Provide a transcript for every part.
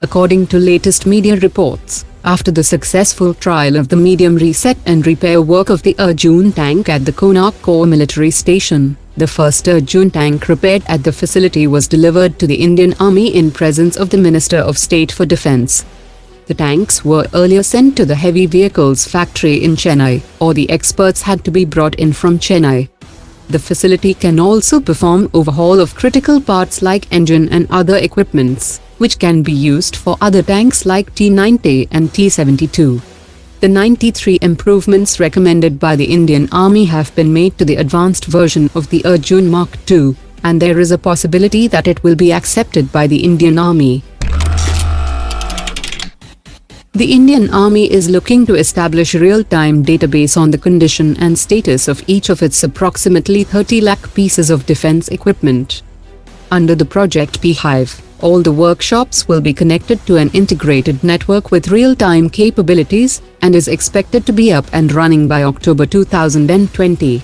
According to latest media reports, after the successful trial of the medium reset and repair work of the Arjun tank at the Konark Core Military Station, the first Arjun tank repaired at the facility was delivered to the Indian Army in presence of the Minister of State for Defence. The tanks were earlier sent to the heavy vehicles factory in Chennai, or the experts had to be brought in from Chennai. The facility can also perform overhaul of critical parts like engine and other equipments, which can be used for other tanks like T-90 and T-72. The 93 improvements recommended by the Indian Army have been made to the advanced version of the Arjun Mark-2, and there is a possibility that it will be accepted by the Indian Army. The Indian Army is looking to establish a real-time database on the condition and status of each of its approximately 30 lakh pieces of defense equipment. Under the project Beehive, all the workshops will be connected to an integrated network with real-time capabilities and is expected to be up and running by October 2020.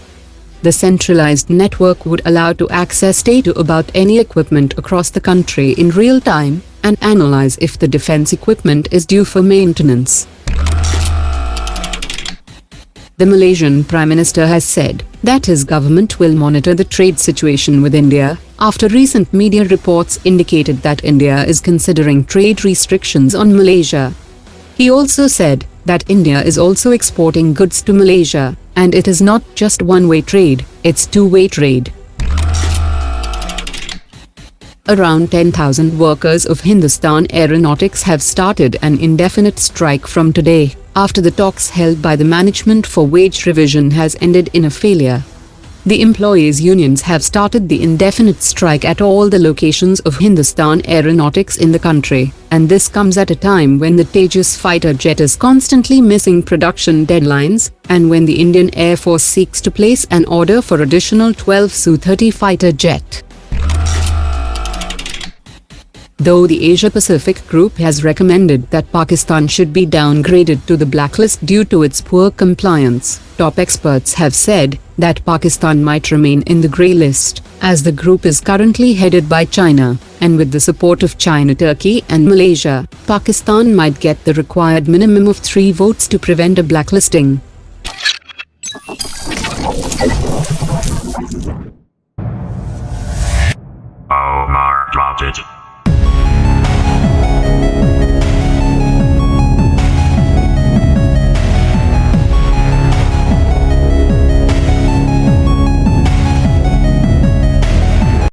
The centralized network would allow to access data about any equipment across the country in real time and analyze if the defense equipment is due for maintenance. The Malaysian Prime Minister has said that his government will monitor the trade situation with India, after recent media reports indicated that India is considering trade restrictions on Malaysia. He also said that India is also exporting goods to Malaysia, and it is not just one-way trade, it's two-way trade. Around 10,000 workers of Hindustan Aeronautics have started an indefinite strike from today, after the talks held by the management for wage revision has ended in a failure. The employees' unions have started the indefinite strike at all the locations of Hindustan Aeronautics in the country, and this comes at a time when the Tejas fighter jet is constantly missing production deadlines, and when the Indian Air Force seeks to place an order for additional 12 Su-30 fighter jet. Though the Asia-Pacific Group has recommended that Pakistan should be downgraded to the blacklist due to its poor compliance, top experts have said that Pakistan might remain in the grey list, as the group is currently headed by China, and with the support of China, Turkey and Malaysia, Pakistan might get the required minimum of 3 votes to prevent a blacklisting. Oh, Mark dropped it.